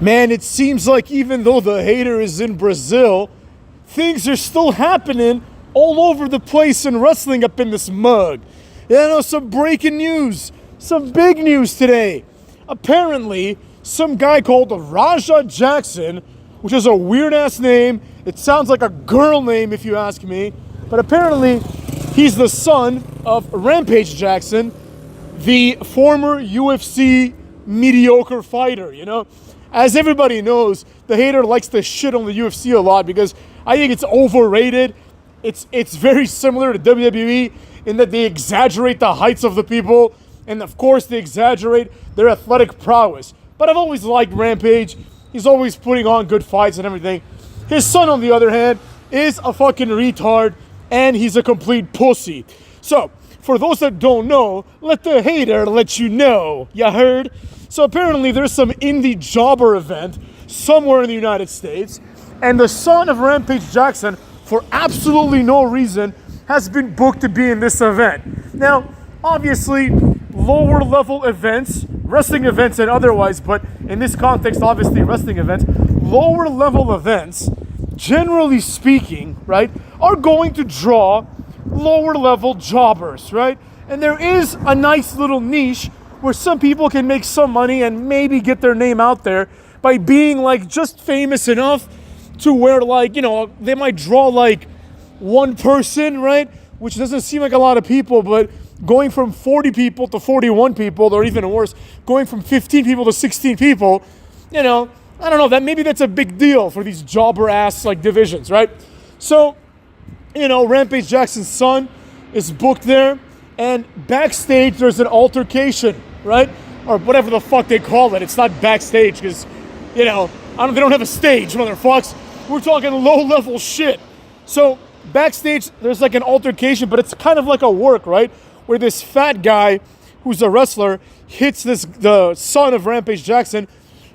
Man, it seems like even though the hater is in Brazil, things are still happening all over the place in wrestling up in this mug. Yeah, I know some breaking news, some big news today. Apparently, some guy called Rampage Jackson, which is a weird-ass name. It sounds like a girl name if you ask me. But apparently, he's the son of Rampage Jackson, the former UFC mediocre fighter, you know? As everybody knows, the hater likes to shit on the UFC a lot because I think it's overrated. It's very similar to WWE in that they exaggerate the heights of the people, and of course they exaggerate their athletic prowess. But I've always liked Rampage. He's always putting on good fights and everything. His son, on the other hand, is a fucking retard, and he's a complete pussy. So, for those that don't know, let the hater let you know. You heard? So apparently there's some indie jobber event somewhere in the United States, and the son of Rampage Jackson, for absolutely no reason, has been booked to be in this event. Now, obviously, lower level events, wrestling events and otherwise, but in this context, obviously wrestling events, lower level events, generally speaking, right, are going to draw lower level jobbers, right? And there is a nice little niche where some people can make some money and maybe get their name out there by being like just famous enough to where, like, you know, they might draw like one person, right? Which doesn't seem like a lot of people, but going from 40 people to 41 people, or even worse, going from 15 people to 16 people, you know, I don't know, that maybe that's a big deal for these jobber ass like divisions, right? So, you know, Rampage Jackson's son is booked there, and backstage there's an altercation, right? Or whatever the fuck they call it. It's not backstage because, you know, they don't have a stage, motherfucks. We're talking low-level shit. So backstage there's like an altercation, but it's kind of like a work, right? Where this fat guy who's a wrestler hits the son of Rampage Jackson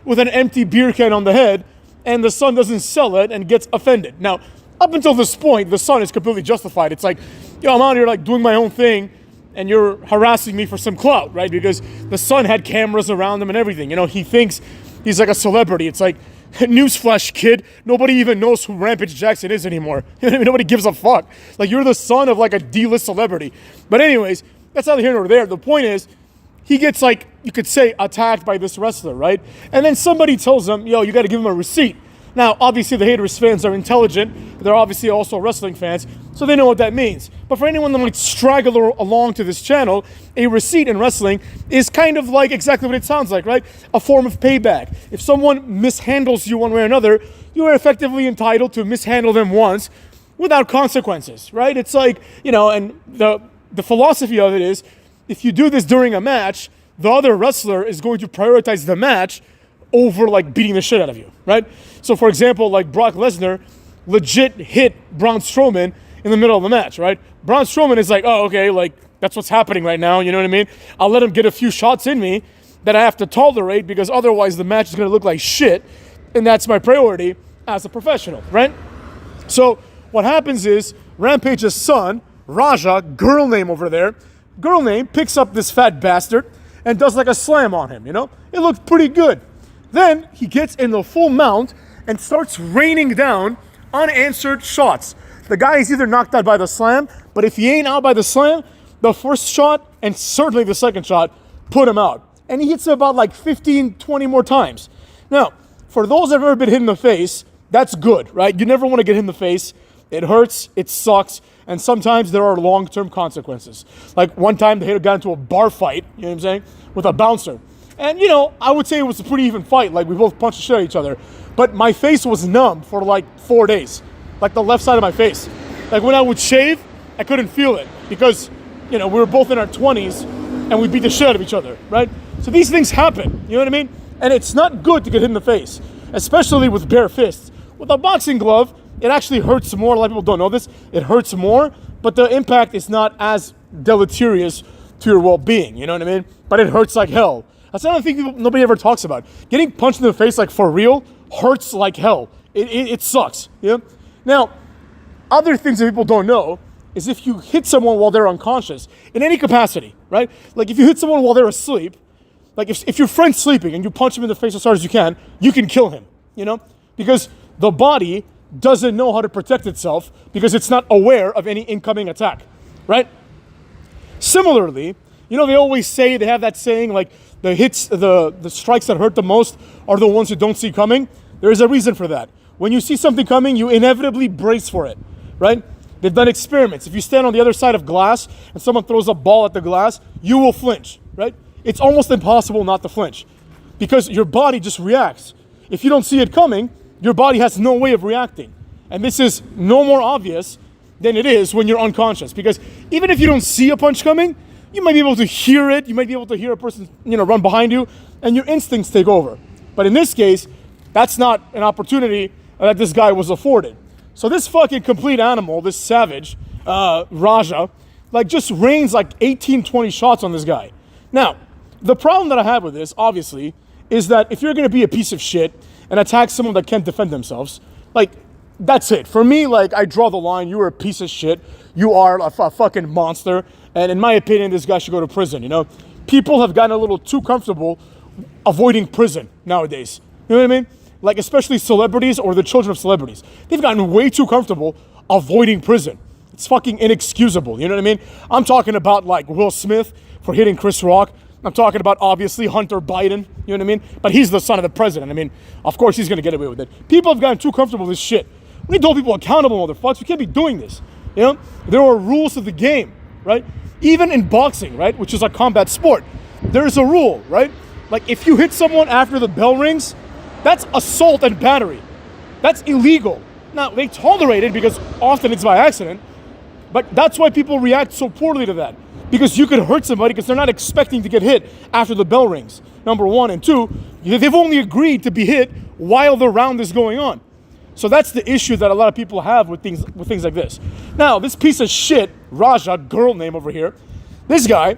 with an empty beer can on the head, and the son doesn't sell it and gets offended. Now, up until this point, the son is completely justified. It's like, yo, I'm out here like doing my own thing, and you're harassing me for some clout, right? Because the son had cameras around him and everything. You know, he thinks he's like a celebrity. It's like, newsflash, kid, nobody even knows who Rampage Jackson is anymore. Nobody gives a fuck. Like, you're the son of like a D-list celebrity. But anyways, that's neither here nor there. The point is, he gets like, you could say, attacked by this wrestler, right? And then somebody tells him, yo, you got to give him a receipt. Now, obviously, the haters fans are intelligent. They're obviously also wrestling fans, so they know what that means. But for anyone that might straggle along to this channel, a receipt in wrestling is kind of like exactly what it sounds like, right? A form of payback. If someone mishandles you one way or another, you are effectively entitled to mishandle them once without consequences, right? It's like, you know, and the philosophy of it is, if you do this during a match, the other wrestler is going to prioritize the match over like beating the shit out of you, right? So for example, like Brock Lesnar legit hit Braun Strowman in the middle of the match, right? Braun Strowman is like, oh, okay, like that's what's happening right now, you know what I mean? I'll let him get a few shots in me that I have to tolerate because otherwise the match is gonna look like shit, and that's my priority as a professional, right? So what happens is Rampage's son, Raja, girl name over there, girl name picks up this fat bastard and does like a slam on him, you know? It looked pretty good. Then he gets in the full mount and starts raining down unanswered shots. The guy is either knocked out by the slam, but if he ain't out by the slam, the first shot and certainly the second shot put him out. And he hits it about like 15, 20 more times. Now, for those that have ever been hit in the face, that's good, right? You never want to get hit in the face. It hurts, it sucks, and sometimes there are long-term consequences. Like one time the hitter got into a bar fight, you know what I'm saying, with a bouncer. And, you know, I would say it was a pretty even fight. Like, we both punched the shit at each other. But my face was numb for, like, 4 days. Like, the left side of my face. Like, when I would shave, I couldn't feel it. Because, you know, we were both in our 20s, and we beat the shit out of each other, right? So these things happen, you know what I mean? And it's not good to get hit in the face. Especially with bare fists. With a boxing glove, it actually hurts more. A lot of people don't know this. It hurts more, but the impact is not as deleterious to your well-being, you know what I mean? But it hurts like hell. That's another thing nobody ever talks about. Getting punched in the face, like for real, hurts like hell. It sucks. Yeah. Now, other things that people don't know is if you hit someone while they're unconscious, in any capacity, right? Like if you hit someone while they're asleep, Like if your friend's sleeping and you punch him in the face as hard as you can kill him, because the body doesn't know how to protect itself because it's not aware of any incoming attack, right? Similarly, they always say, they have that saying, like the hits, the strikes that hurt the most are the ones you don't see coming. There is a reason for that. When you see something coming, you inevitably brace for it, right? They've done experiments. If you stand on the other side of glass and someone throws a ball at the glass, you will flinch, right? It's almost impossible not to flinch because your body just reacts. If you don't see it coming, your body has no way of reacting. And this is no more obvious than it is when you're unconscious, because even if you don't see a punch coming, you might be able to hear it. You might be able to hear a person, run behind you, and your instincts take over. But in this case, that's not an opportunity that this guy was afforded. So this fucking complete animal, this savage, Raja, just rains 18, 20 shots on this guy. Now, the problem that I have with this, obviously, is that if you're going to be a piece of shit and attack someone that can't defend themselves, that's it. For me, I draw the line. You are a piece of shit. You are a fucking monster. And in my opinion, this guy should go to prison, People have gotten a little too comfortable avoiding prison nowadays. You know what I mean? Especially celebrities or the children of celebrities. They've gotten way too comfortable avoiding prison. It's fucking inexcusable, you know what I mean? I'm talking about Will Smith for hitting Chris Rock. I'm talking about, obviously, Hunter Biden, you know what I mean? But he's the son of the president. I mean, of course he's going to get away with it. People have gotten too comfortable with this shit. We need to hold people accountable, motherfuckers. We can't be doing this, There are rules to the game, right? Even in boxing, right, which is a combat sport, there's a rule, right? If you hit someone after the bell rings, that's assault and battery. That's illegal. Now, they tolerate it because often it's by accident, but that's why people react so poorly to that. Because you could hurt somebody because they're not expecting to get hit after the bell rings, number one. And two, they've only agreed to be hit while the round is going on. So that's the issue that a lot of people have with things like this. Now, this piece of shit, Raja, girl name over here, this guy,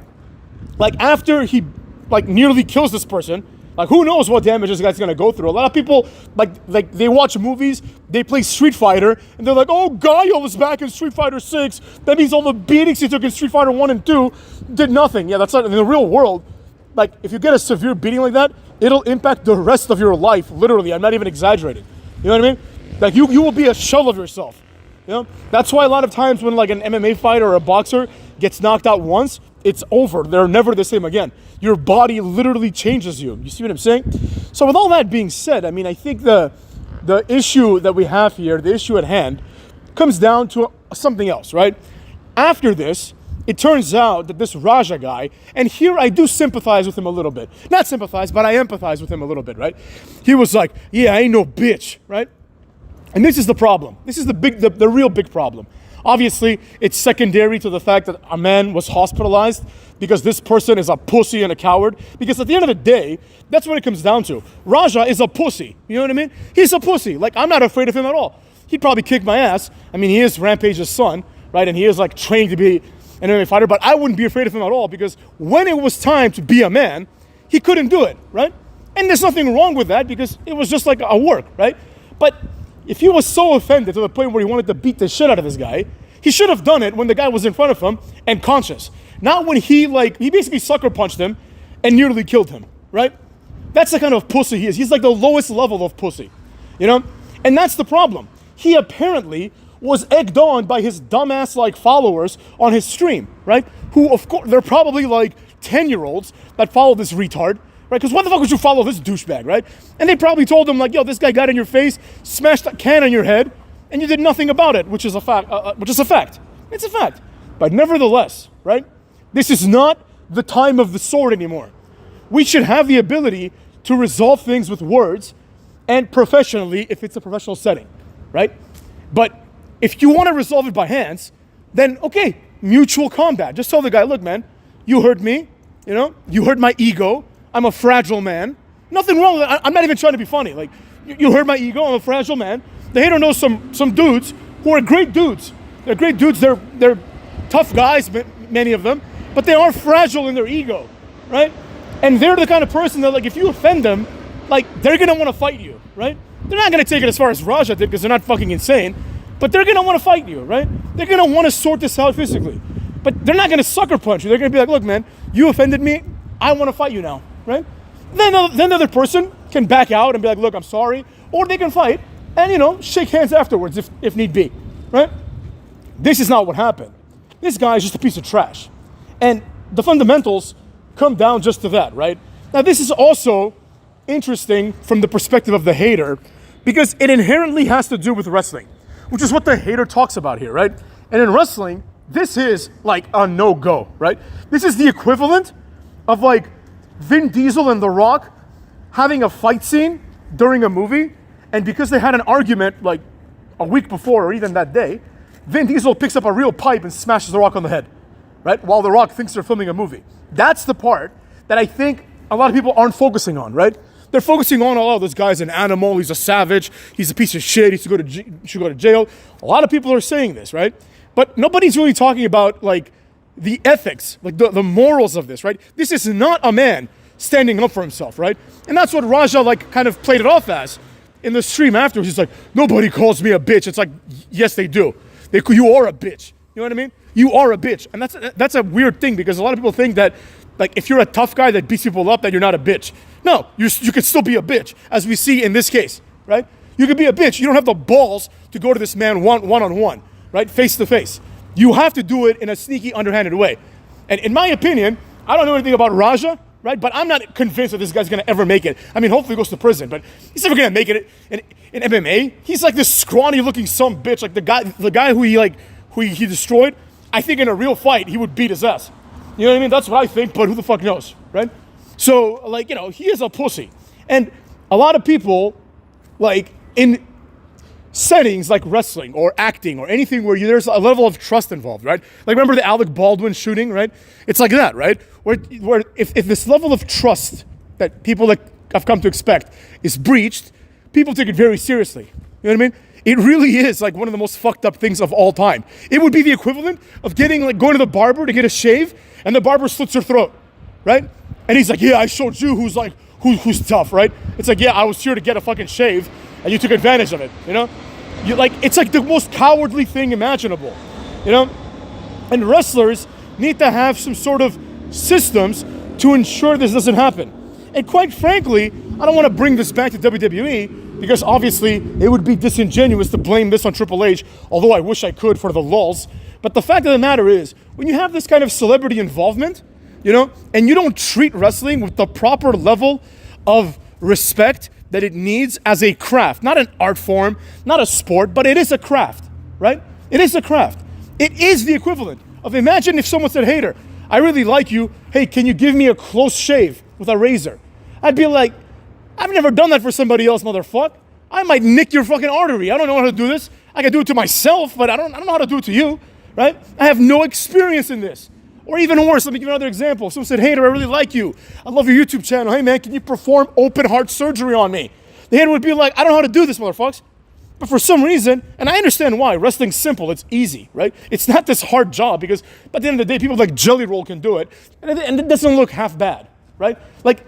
after he nearly kills this person, who knows what damage this guy's gonna go through. A lot of people, they watch movies, they play Street Fighter, and they're like, oh, Guile is back in Street Fighter 6. That means all the beatings he took in Street Fighter 1 and 2 did nothing. Yeah, that's not in the real world. If you get a severe beating like that, it'll impact the rest of your life, literally. I'm not even exaggerating. You know what I mean? You will be a shell of yourself. That's why a lot of times when an MMA fighter or a boxer gets knocked out once, it's over. They're never the same again. Your body literally changes you. You see what I'm saying? So with all that being said, I mean, I think the issue that we have here, the issue at hand, comes down to something else, right? After this, it turns out that this Raja guy, and here I do sympathize with him a little bit. Not sympathize, but I empathize with him a little bit, right? He was like, yeah, I ain't no bitch, right? And this is the problem. This is the real big problem. Obviously, it's secondary to the fact that a man was hospitalized because this person is a pussy and a coward. Because at the end of the day, that's what it comes down to. Raja is a pussy. You know what I mean? He's a pussy. I'm not afraid of him at all. He'd probably kick my ass. I mean, he is Rampage's son, right? And he is trained to be an MMA fighter. But I wouldn't be afraid of him at all because when it was time to be a man, he couldn't do it, right? And there's nothing wrong with that because it was just a work, right? But if he was so offended to the point where he wanted to beat the shit out of this guy, he should have done it when the guy was in front of him and conscious. Not when he basically sucker punched him and nearly killed him, right? That's the kind of pussy he is. He's the lowest level of pussy, And that's the problem. He apparently was egged on by his dumbass followers on his stream, right? Who, of course, they're probably 10-year-olds that follow this retard, right? Because why the fuck would you follow this douchebag, right? And they probably told him yo, this guy got in your face, smashed a can on your head, and you did nothing about it, which is a fact. It's a fact. But nevertheless, right? This is not the time of the sword anymore. We should have the ability to resolve things with words and professionally if it's a professional setting, right? But if you want to resolve it by hands, then okay, mutual combat. Just tell the guy, look, man, you hurt me, you hurt my ego. I'm a fragile man. Nothing wrong with that. I'm not even trying to be funny. You hurt my ego. I'm a fragile man. The hater knows some dudes who are great dudes. They're great dudes. They're tough guys, many of them, but they are fragile in their ego, right? And they're the kind of person that if you offend them, they're gonna want to fight you, right? They're not gonna take it as far as Raja did because they're not fucking insane, but they're gonna want to fight you, right? They're gonna want to sort this out physically, but they're not gonna sucker punch you. They're gonna be like, look, man, you offended me. I want to fight you now. right? Then the other person can back out and be like, look, I'm sorry. Or they can fight and, you know, shake hands afterwards if need be, right? This is not what happened. This guy is just a piece of trash. And the fundamentals come down just to that, right? Now, this is also interesting from the perspective of the hater because it inherently has to do with wrestling, which is what the hater talks about here, right? And in wrestling, this is like a no-go, right? This is the equivalent of like Vin Diesel and The Rock having a fight scene during a movie, and because they had an argument like a week before or even that day, Vin Diesel picks up a real pipe and smashes The Rock on the head, right? While The Rock thinks they're filming a movie. That's the part that I think a lot of people aren't focusing on, right? They're focusing on, oh, this guy's an animal, he's a savage, he's a piece of shit, he should go to jail. A lot of people are saying this, right? But nobody's really talking about like the ethics, like the morals of this, right? This is not a man standing up for himself, right? And that's what Raja like kind of played it off as in the stream afterwards. He's like, nobody calls me a bitch. It's like, yes, they do. You are a bitch. You know what I mean? You are a bitch. And that's a weird thing because a lot of people think that like if you're a tough guy that beats people up, that you're not a bitch. No, you could still be a bitch, as we see in this case, right? You could be a bitch. You don't have the balls to go to this man one-on-one, right? Face to face. You have to do it in a sneaky, underhanded way. And in my opinion, I don't know anything about Raja, right? But I'm not convinced that this guy's gonna ever make it. I mean, hopefully he goes to prison, but he's never gonna make it in MMA. He's like this scrawny-looking some bitch, like the guy who he destroyed. I think in a real fight, he would beat his ass. You know what I mean? That's what I think, but who the fuck knows, right? So, like, you know, he is a pussy. And a lot of people, like, in settings like wrestling or acting or anything where there's a level of trust involved, right? Like, remember the Alec Baldwin shooting, right? It's like that, right? Where if this level of trust that people like have come to expect is breached, people take it very seriously. You know what I mean? It really is like one of the most fucked up things of all time. It would be the equivalent of going to the barber to get a shave and the barber slits your throat, right? And he's like, yeah, I showed you who's tough, right? It's like, yeah, I was here to get a fucking shave and you took advantage of it, you know? It's like the most cowardly thing imaginable, you know? And wrestlers need to have some sort of systems to ensure this doesn't happen. And quite frankly, I don't want to bring this back to WWE because obviously it would be disingenuous to blame this on Triple H, although I wish I could for the lulz. But the fact of the matter is, when you have this kind of celebrity involvement, you know, and you don't treat wrestling with the proper level of respect that it needs as a craft, not an art form, not a sport, but it is a craft, right? It is a craft. It is the equivalent of, imagine if someone said, hater, I really like you. Hey, can you give me a close shave with a razor? I'd be like, I've never done that for somebody else, motherfucker. I might nick your fucking artery. I don't know how to do this. I can do it to myself, but I don't know how to do it to you, right? I have no experience in this. Or even worse, let me give you another example. Someone said, hater, I really like you. I love your YouTube channel. Hey, man, can you perform open heart surgery on me? The hater would be like, I don't know how to do this, motherfuckers. But for some reason, and I understand why, wrestling's simple, it's easy, right? It's not this hard job because at the end of the day, people like Jelly Roll can do it, and it doesn't look half bad, right? Like,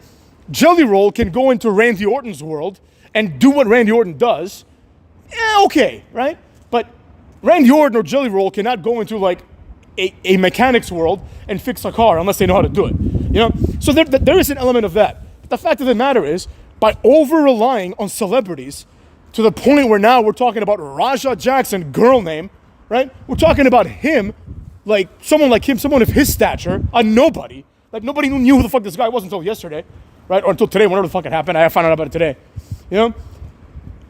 Jelly Roll can go into Randy Orton's world and do what Randy Orton does, okay, right? But Randy Orton or Jelly Roll cannot go into like a mechanic's world and fix a car unless they know how to do it, you know? So there is an element of that. But the fact of the matter is, by over-relying on celebrities to the point where now we're talking about Raja Jackson, girl name, right? We're talking about him, like someone like him, someone of his stature, a nobody. Like nobody knew who the fuck this guy was until yesterday, right? Or until today, whenever the fuck it happened. I found out about it today, you know?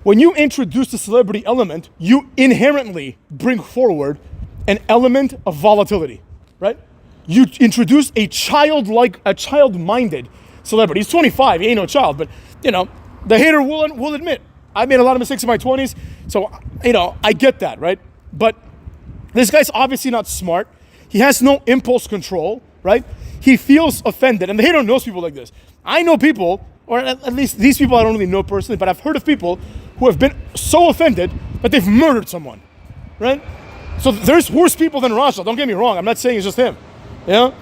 When you introduce the celebrity element, you inherently bring forward an element of volatility, right? You introduce a child-minded celebrity. He's 25, he ain't no child, but, you know, the hater will admit, I made a lot of mistakes in my 20s, so, you know, I get that, right? But this guy's obviously not smart. He has no impulse control, right? He feels offended, and the hater knows people like this. I know people, or at least these people I don't really know personally, but I've heard of people who have been so offended that they've murdered someone, right? So there's worse people than Raja, don't get me wrong. I'm not saying it's just him, you know?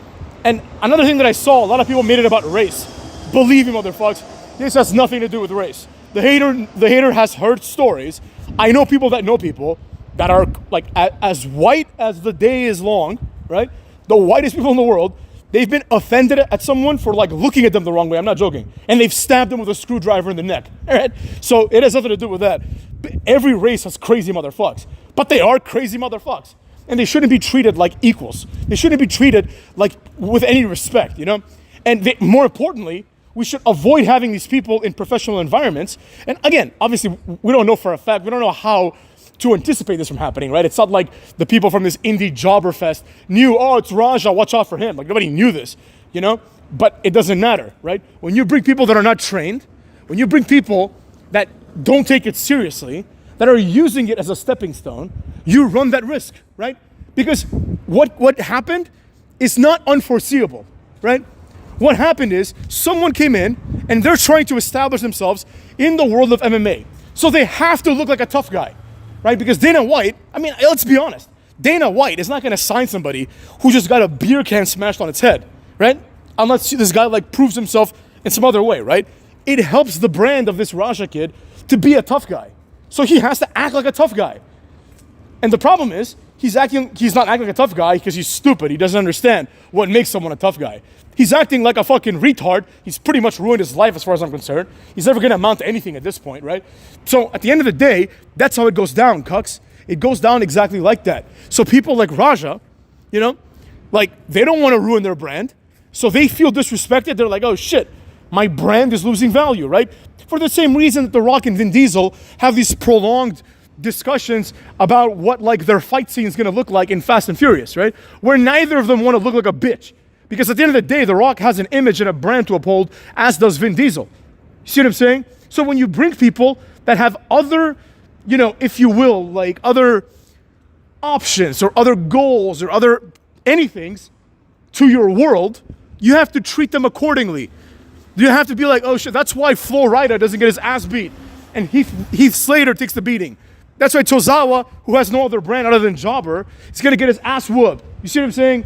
And another thing that I saw, a lot of people made it about race. Believe me, motherfuckers, this has nothing to do with race. The hater has heard stories. I know people that are like as white as the day is long, right? The whitest people in the world. they've been offended at someone for like looking at them the wrong way. I'm not joking. And they've stabbed them with a screwdriver in the neck. All right? So it has nothing to do with that. Every race has crazy motherfucks. But they are crazy motherfucks. And they shouldn't be treated like equals. They shouldn't be treated like with any respect, you know? And more importantly, we should avoid having these people in professional environments. And again, obviously, we don't know for a fact, we don't know how to anticipate this from happening, right? It's not like the people from this indie jobber fest knew, oh, it's Raja, watch out for him. Like, nobody knew this, you know? But it doesn't matter, right? When you bring people that are not trained, when you bring people that don't take it seriously, that are using it as a stepping stone, you run that risk, right? Because what happened is not unforeseeable, right? What happened is someone came in and they're trying to establish themselves in the world of MMA. So they have to look like a tough guy, right? Because Dana White, I mean, let's be honest. Dana White is not going to sign somebody who just got a beer can smashed on its head, right? Unless this guy like proves himself in some other way, right? It helps the brand of this Raja kid to be a tough guy. So he has to act like a tough guy. And the problem is, he's not acting like a tough guy because he's stupid. He doesn't understand what makes someone a tough guy. He's acting like a fucking retard. He's pretty much ruined his life as far as I'm concerned. He's never going to amount to anything at this point, right? So at the end of the day, that's how it goes down, cucks. It goes down exactly like that. So people like Raja, you know, like they don't want to ruin their brand. So they feel disrespected. They're like, oh shit, my brand is losing value, right? For the same reason that The Rock and Vin Diesel have these prolonged discussions about what like their fight scene is going to look like in Fast and Furious, right? Where neither of them want to look like a bitch. Because at the end of the day, The Rock has an image and a brand to uphold, as does Vin Diesel. You see what I'm saying? So when you bring people that have other, you know, if you will, like other options or other goals or other anythings to your world, you have to treat them accordingly. You have to be like, oh shit, that's why Flo Rida doesn't get his ass beat and Heath Slater takes the beating. That's why Tozawa, who has no other brand other than Jobber, is going to get his ass whooped. You see what I'm saying?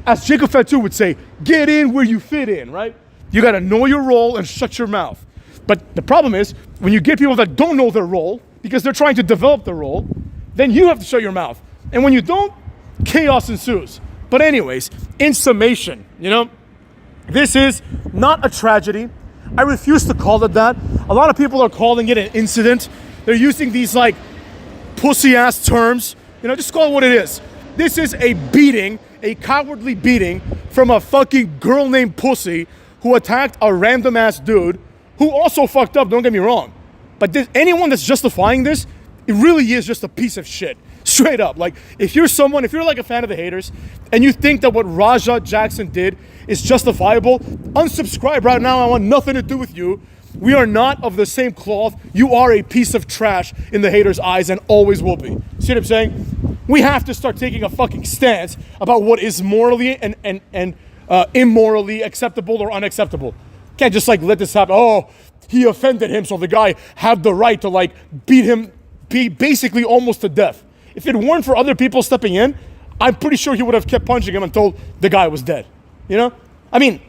As Jacob Fatu would say, get in where you fit in, right? You got to know your role and shut your mouth. But the problem is, when you get people that don't know their role, because they're trying to develop their role, then you have to shut your mouth. And when you don't, chaos ensues. But anyways, in summation, you know, this is not a tragedy. I refuse to call it that. A lot of people are calling it an incident. They're using these like pussy-ass terms. You know, just call it what it is. This is a beating, a cowardly beating from a fucking girl named Pussy who attacked a random-ass dude who also fucked up, don't get me wrong. But anyone that's justifying this, it really is just a piece of shit. Straight up. Like, if you're like a fan of the haters, and you think that what Raja Jackson did is justifiable, unsubscribe right now. I want nothing to do with you. We are not of the same cloth. You are a piece of trash in the haters' eyes and always will be. See what I'm saying? We have to start taking a fucking stance about what is morally and immorally acceptable or unacceptable. Can't just like let this happen. Oh, he offended him, so the guy had the right to like beat him basically almost to death. If it weren't for other people stepping in, I'm pretty sure he would have kept punching him until the guy was dead. You know? I mean,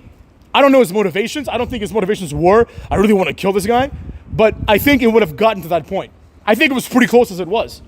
I don't know his motivations. I don't think his motivations were, I really want to kill this guy. But I think it would have gotten to that point. I think it was pretty close as it was.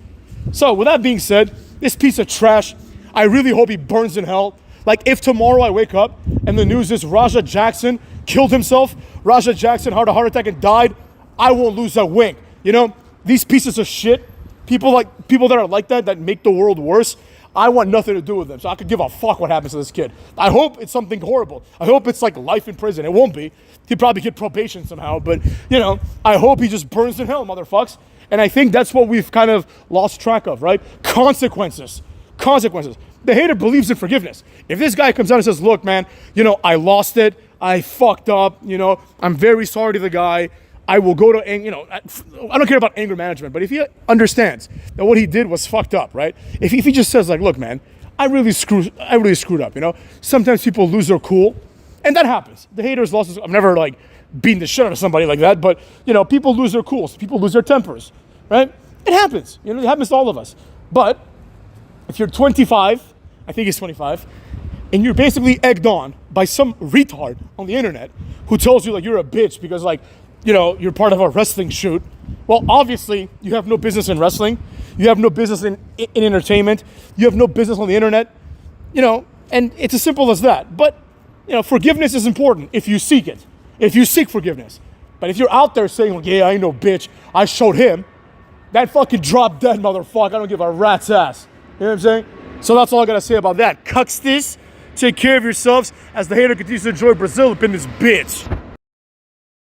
So with that being said, this piece of trash, I really hope he burns in hell. Like if tomorrow I wake up and the news is Raja Jackson killed himself, Raja Jackson had a heart attack and died, I won't lose a wink. You know, these pieces of shit, people that are like that make the world worse, I want nothing to do with them. So I could give a fuck what happens to this kid. I hope it's something horrible. I hope it's like life in prison. It won't be. He'd probably get probation somehow. But, you know, I hope he just burns in hell, motherfucks. And I think that's what we've kind of lost track of, right? Consequences. The hater believes in forgiveness. If this guy comes out and says, look, man, you know, I lost it. I fucked up. You know, I'm very sorry to the guy. I will go to, you know, I don't care about anger management, but if he understands that what he did was fucked up, right? If he just says like, look, man, I really screwed up, you know? Sometimes people lose their cool, and that happens. The haters lost. I've never like beaten the shit out of somebody like that, but you know, people lose their cools, people lose their tempers, right? It happens. You know, it happens to all of us. But if you're 25, I think he's 25, and you're basically egged on by some retard on the internet who tells you like you're a bitch because like, you know, you're part of a wrestling shoot. Well, obviously, you have no business in wrestling. You have no business in entertainment. You have no business on the internet. You know, And it's as simple as that. But, you know, forgiveness is important if you seek it. If you seek forgiveness. But if you're out there saying, like, yeah, I ain't no bitch, I showed him, that fucking drop dead motherfucker, I don't give a rat's ass. You know what I'm saying? So that's all I gotta say about that. Cucks this. Take care of yourselves as the hater continues to enjoy Brazil up in this bitch.